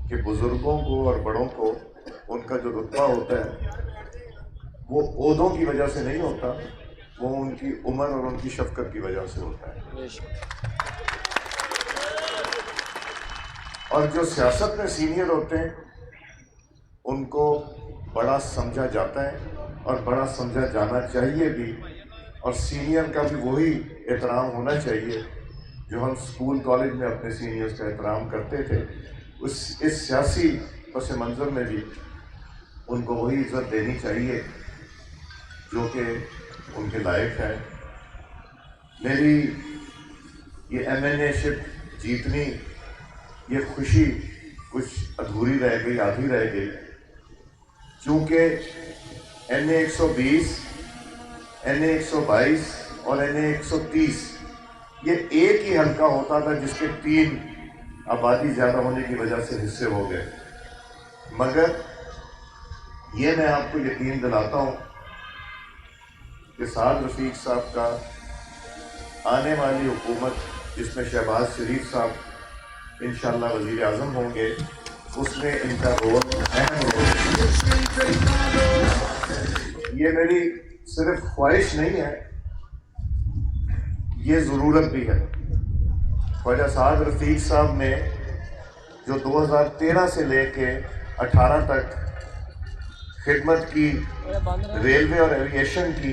کہ بزرگوں کو اور بڑوں کو ان کا جو رتبہ ہوتا ہے وہ عہدوں کی وجہ سے نہیں ہوتا، وہ ان کی عمر اور ان کی شفقت کی وجہ سے ہوتا ہے۔ اور جو سیاست میں سینئر ہوتے ہیں ان کو بڑا سمجھا جاتا ہے اور بڑا سمجھا جانا چاہیے بھی، اور سینئر کا بھی وہی احترام ہونا چاہیے جو ہم اسکول کالج میں اپنے سینئرز کا احترام کرتے تھے۔ اس سیاسی پس منظر میں بھی ان کو وہی عزت دینی چاہیے جو کہ ان کے لائق ہے۔ میری یہ MNA شپ جیتنی، یہ خوشی کچھ ادھوری رہ گئی، آدھی رہ گئی، چونکہ NA 120، NA 122 اور NA 130 یہ ایک ہی حلقہ ہوتا تھا جس کے 3 آبادی زیادہ ہونے کی وجہ سے حصے ہو گئے، مگر یہ میں آپ کو یقین دلاتا ہوں کہ سعد رفیق صاحب کا آنے والی حکومت جس میں شہباز شریف صاحب انشاءاللہ وزیر اعظم ہوں گے، اس میں ان کا رول اہم رول۔ یہ میری صرف خواہش نہیں ہے، یہ ضرورت بھی ہے۔ خواجہ سعد رفیق صاحب نے جو 2013 سے لے کے 18 تک خدمت کی ریلوے اور ایویشن کی،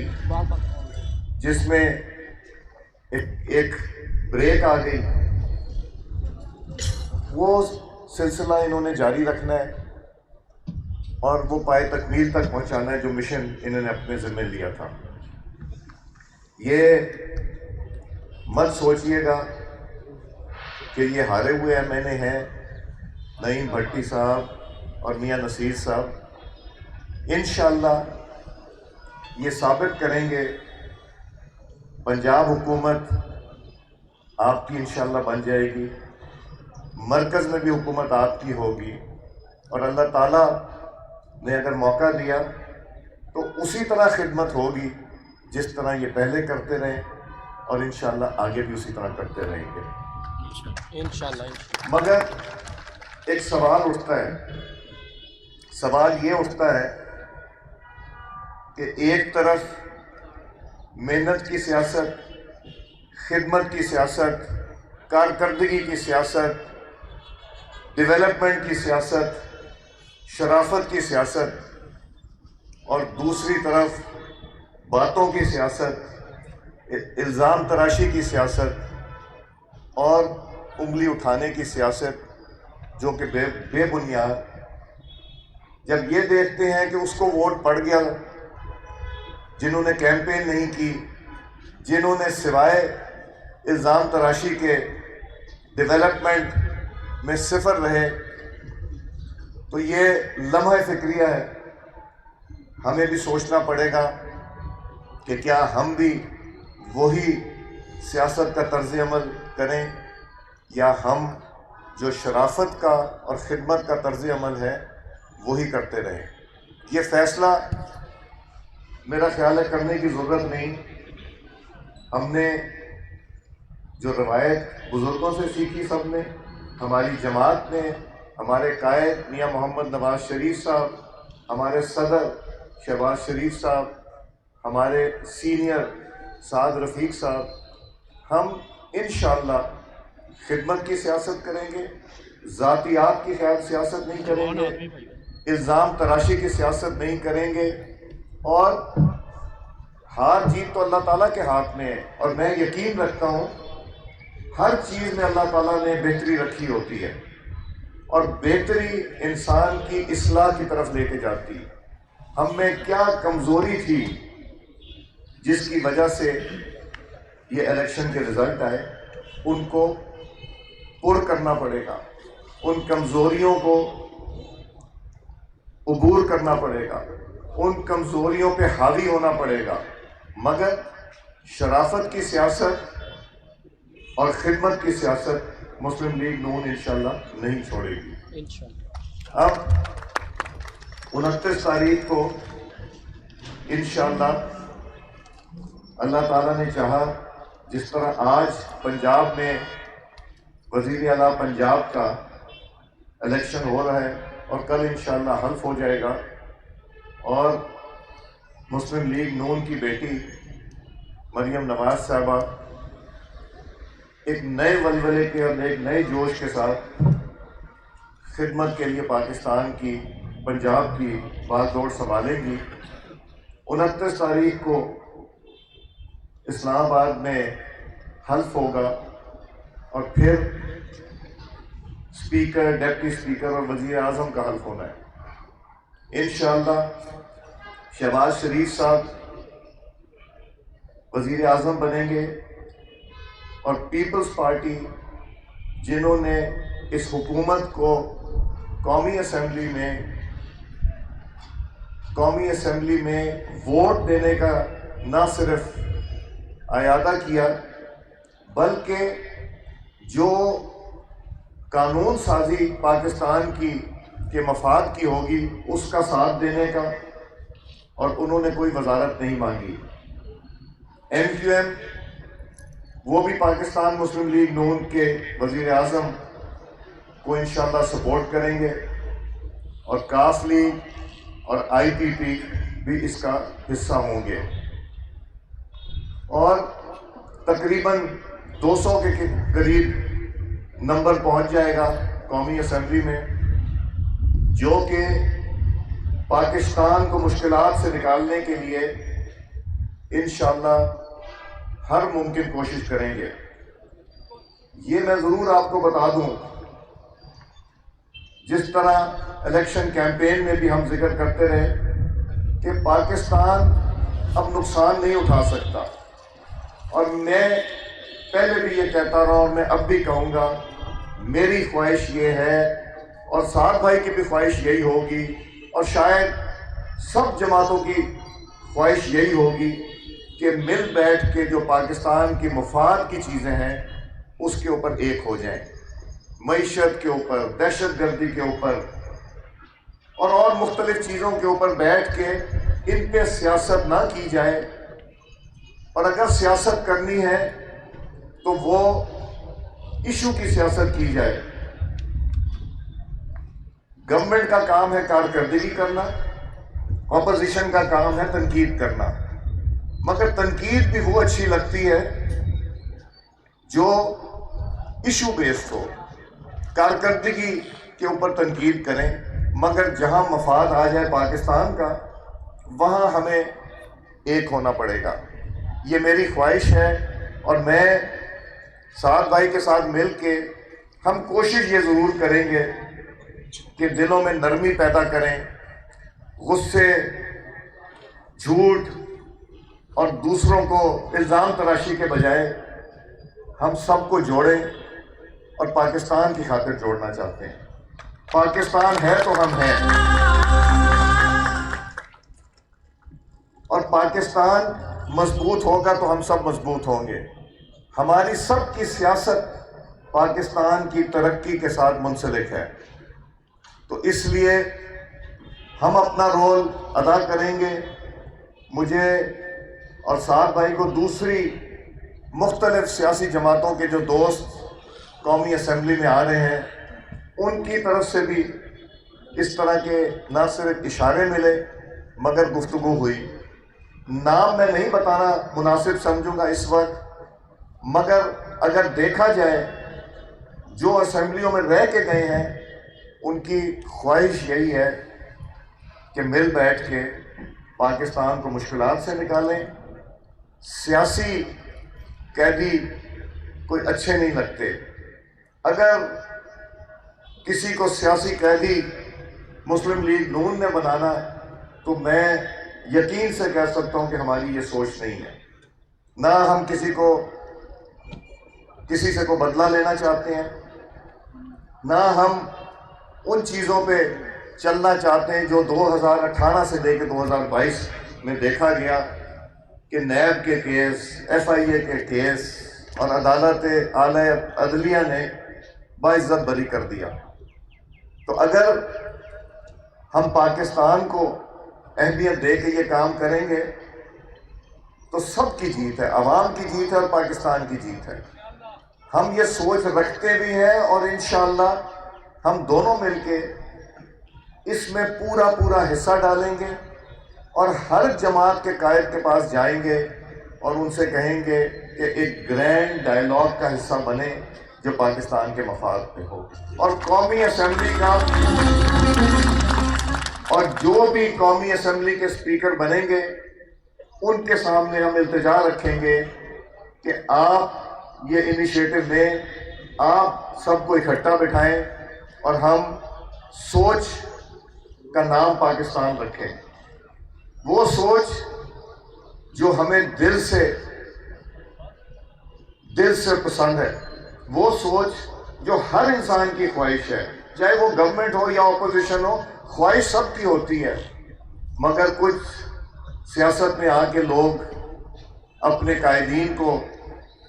جس میں ایک بریک آ گئی، وہ سلسلہ انہوں نے جاری رکھنا ہے اور وہ پائے تکمیل تک پہنچانا ہے جو مشن انہوں نے اپنے ذمہ لیا تھا۔ یہ مت سوچئے گا کہ یہ ہارے ہوئے MNA ہیں نعیم بھٹی صاحب اور میاں نصیر صاحب، انشاءاللہ یہ ثابت کریں گے۔ پنجاب حکومت آپ کی انشاءاللہ بن جائے گی، مرکز میں بھی حکومت آپ کی ہوگی، اور اللہ تعالیٰ نے اگر موقع دیا تو اسی طرح خدمت ہوگی جس طرح یہ پہلے کرتے رہے، اور انشاءاللہ آگے بھی اسی طرح کرتے رہیں گے انشاءاللہ۔ مگر ایک سوال اٹھتا ہے، سوال یہ اٹھتا ہے کہ ایک طرف محنت کی سیاست، خدمت کی سیاست، کارکردگی کی سیاست، ڈیولپمنٹ کی سیاست، شرافت کی سیاست، اور دوسری طرف باتوں کی سیاست، الزام تراشی کی سیاست اور انگلی اٹھانے کی سیاست جو کہ بے بنیاد۔ جب یہ دیکھتے ہیں کہ اس کو ووٹ پڑ گیا جنہوں نے کیمپین نہیں کی، جنہوں نے سوائے الزام تراشی کے ڈیولپمنٹ میں صفر رہے، تو یہ لمحہ فکریہ ہے۔ ہمیں بھی سوچنا پڑے گا کہ کیا ہم بھی وہی سیاست کا طرز عمل کریں، یا ہم جو شرافت کا اور خدمت کا طرز عمل ہے وہی کرتے رہیں۔ یہ فیصلہ میرا خیال ہے کرنے کی ضرورت نہیں۔ ہم نے جو روایت بزرگوں سے سیکھی، سب نے، ہماری جماعت نے، ہمارے قائد میاں محمد نواز شریف صاحب، ہمارے صدر شہباز شریف صاحب، ہمارے سینئر سعد رفیق صاحب، ہم انشاءاللہ خدمت کی سیاست کریں گے، ذاتیات کی سیاست نہیں کریں گے، الزام تراشی کی سیاست نہیں کریں گے، اور ہار جیت تو اللہ تعالیٰ کے ہاتھ میں ہے، اور میں یقین رکھتا ہوں ہر چیز میں اللہ تعالیٰ نے بہتری رکھی ہوتی ہے، اور بہتری انسان کی اصلاح کی طرف لے کے جاتی ہے۔ ہم میں کیا کمزوری تھی جس کی وجہ سے یہ الیکشن کے رزلٹ آئے، ان کو پر کرنا پڑے گا، ان کمزوریوں کو عبور کرنا پڑے گا، ان کمزوریوں پہ حاوی ہونا پڑے گا، مگر شرافت کی سیاست اور خدمت کی سیاست مسلم لیگ نون انشاءاللہ نہیں چھوڑے گی۔ اب 29 تاریخ کو انشاءاللہ اللہ تعالیٰ نے چاہا، جس طرح آج پنجاب میں وزیر اعلیٰ پنجاب کا الیکشن ہو رہا ہے اور کل انشاءاللہ حلف ہو جائے گا، اور مسلم لیگ نون کی بیٹی مریم نواز صاحبہ ایک نئے ولولے کے اور ایک نئے جوش کے ساتھ خدمت کے لیے پاکستان کی، پنجاب کی بات دوڑ سنبھالیں گی۔ 29 تاریخ کو اسلام آباد میں حلف ہوگا، اور پھر اسپیکر، ڈپٹی اسپیکر اور وزیر اعظم کا حلف ہونا ہے انشاءاللہ۔ شہباز شریف صاحب وزیر اعظم بنیں گے، اور پیپلز پارٹی جنہوں نے اس حکومت کو قومی اسمبلی میں ووٹ دینے کا نہ صرف اعادہ کیا، بلکہ جو قانون سازی پاکستان کی کے مفاد کی ہوگی اس کا ساتھ دینے کا، اور انہوں نے کوئی وزارت نہیں مانگی۔ ایم کیو ایم وہ بھی پاکستان مسلم لیگ نون کے وزیر اعظم کو انشاءاللہ سپورٹ کریں گے، اور کاف لیگ اور آئی پی پی بھی اس کا حصہ ہوں گے، اور تقریباً 200 کے قریب نمبر پہنچ جائے گا قومی اسمبلی میں، جو کہ پاکستان کو مشکلات سے نکالنے کے لیے انشاءاللہ ہر ممکن کوشش کریں گے۔ یہ میں ضرور آپ کو بتا دوں، جس طرح الیکشن کیمپین میں بھی ہم ذکر کرتے رہے کہ پاکستان اب نقصان نہیں اٹھا سکتا، اور میں پہلے بھی یہ کہتا رہا اور میں اب بھی کہوں گا، میری خواہش یہ ہے اور سعد بھائی کی بھی خواہش یہی ہوگی، اور شاید سب جماعتوں کی خواہش یہی ہوگی کہ مل بیٹھ کے جو پاکستان کی مفاد کی چیزیں ہیں اس کے اوپر ایک ہو جائیں، معیشت کے اوپر، دہشت گردی کے اوپر، اور مختلف چیزوں کے اوپر بیٹھ کے ان پہ سیاست نہ کی جائے، اور اگر سیاست کرنی ہے تو وہ ایشو کی سیاست کی جائے۔ گورنمنٹ کا کام ہے کارکردگی کرنا، اپوزیشن کا کام ہے تنقید کرنا، مگر تنقید بھی وہ اچھی لگتی ہے جو ایشو بیسڈ ہو۔ کارکردگی کے اوپر تنقید کریں، مگر جہاں مفاد آ جائے پاکستان کا وہاں ہمیں ایک ہونا پڑے گا۔ یہ میری خواہش ہے، اور میں سعد بھائی کے ساتھ مل کے ہم کوشش یہ ضرور کریں گے کہ دلوں میں نرمی پیدا کریں، غصے، جھوٹ اور دوسروں کو الزام تراشی کے بجائے ہم سب کو جوڑیں، اور پاکستان کی خاطر جوڑنا چاہتے ہیں۔ پاکستان ہے تو ہم ہیں، اور پاکستان مضبوط ہوگا تو ہم سب مضبوط ہوں گے۔ ہماری سب کی سیاست پاکستان کی ترقی کے ساتھ منسلک ہے، تو اس لیے ہم اپنا رول ادا کریں گے۔ مجھے اور سعد بھائی کو دوسری مختلف سیاسی جماعتوں کے جو دوست قومی اسمبلی میں آ رہے ہیں ان کی طرف سے بھی اس طرح کے نہ صرف اشارے ملے مگر گفتگو ہوئی۔ نام میں نہیں بتانا مناسب سمجھوں گا اس وقت، مگر اگر دیکھا جائے جو اسمبلیوں میں رہ کے گئے ہیں ان کی خواہش یہی ہے کہ مل بیٹھ کے پاکستان کو مشکلات سے نکالیں۔ سیاسی قیدی کوئی اچھے نہیں لگتے، اگر کسی کو سیاسی قیدی مسلم لیگ نون نے بنانا تو میں یقین سے کہہ سکتا ہوں کہ ہماری یہ سوچ نہیں ہے۔ نہ ہم کسی سے کو بدلہ لینا چاہتے ہیں، نہ ہم ان چیزوں پہ چلنا چاہتے ہیں جو 2018 سے لے کے 2022 میں دیکھا گیا کہ نیب کے کیس، ایف آئی اے کے کیس اور عدالت اعلی عدلیہ نے باعزت بری کر دیا۔ تو اگر ہم پاکستان کو اہمیت دے کے یہ کام کریں گے تو سب کی جیت ہے، عوام کی جیت ہے اور پاکستان کی جیت ہے۔ ہم یہ سوچ رکھتے بھی ہیں اور انشاءاللہ ہم دونوں مل کے اس میں پورا حصہ ڈالیں گے اور ہر جماعت کے قائد کے پاس جائیں گے اور ان سے کہیں گے کہ ایک گرینڈ ڈائیلاگ کا حصہ بنے جو پاکستان کے مفاد پہ ہو، اور قومی اسمبلی کا، اور جو بھی قومی اسمبلی کے اسپیکر بنیں گے ان کے سامنے ہم التجا رکھیں گے کہ آپ یہ انیشیٹو لیں، آپ سب کو اکٹھا بٹھائیں اور ہم سوچ کا نام پاکستان رکھیں، وہ سوچ جو ہمیں دل سے پسند ہے، وہ سوچ جو ہر انسان کی خواہش ہے، چاہے وہ گورنمنٹ ہو یا اپوزیشن ہو، خواہش سب کی ہوتی ہے، مگر کچھ سیاست میں آ کے لوگ اپنے قائدین کو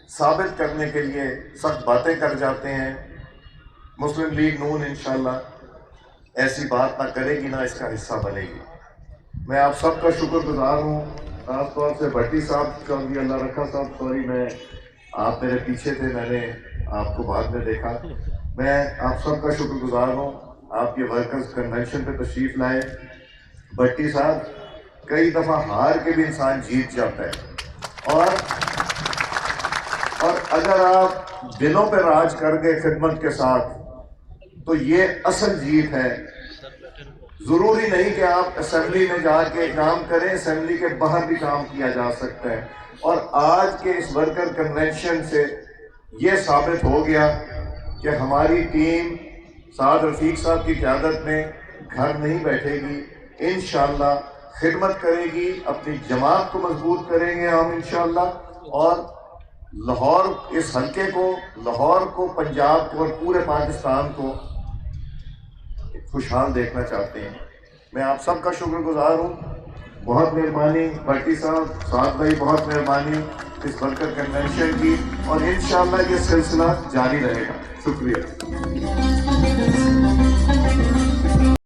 ثابت کرنے کے لیے سخت باتیں کر جاتے ہیں۔ مسلم لیگ نون انشاءاللہ ایسی بات نہ کرے گی، نہ اس کا حصہ بنے گی۔ میں آپ سب کا شکر گزار ہوں، خاص طور سے بھٹی صاحب کا بھی، اللہ رکھا صاحب، سوری میں آپ میرے پیچھے تھے، میں نے آپ کو بعد میں دیکھا۔ میں آپ سب کا شکر گزار ہوں، آپ یہ ورکرز کنونشن پہ تشریف لائے۔ بھٹی صاحب، کئی دفعہ ہار کے بھی انسان جیت جاتا ہے، اور اگر آپ دلوں پہ راج کر گئے خدمت کے ساتھ تو یہ اصل جیت ہے۔ ضروری نہیں کہ آپ اسمبلی میں جا کے کام کریں، اسمبلی کے باہر بھی کام کیا جا سکتا ہے، اور آج کے اس ورکر کنونشن سے یہ ثابت ہو گیا کہ ہماری ٹیم سعد رفیق صاحب کی قیادت میں گھر نہیں بیٹھے گی، انشاءاللہ خدمت کرے گی، اپنی جماعت کو مضبوط کریں گے ہم انشاءاللہ، اور لاہور، اس حلقے کو، لاہور کو، پنجاب کو اور پورے پاکستان کو خوشحال دیکھنا چاہتے ہیں۔ میں آپ سب کا شکر گزار ہوں، بہت مہربانی بھٹی صاحب، سعد بھائی، بہت مہربانی اس ورکر کنونشن کی، اور انشاءاللہ یہ سلسلہ جاری رہے گا۔ شکریہ۔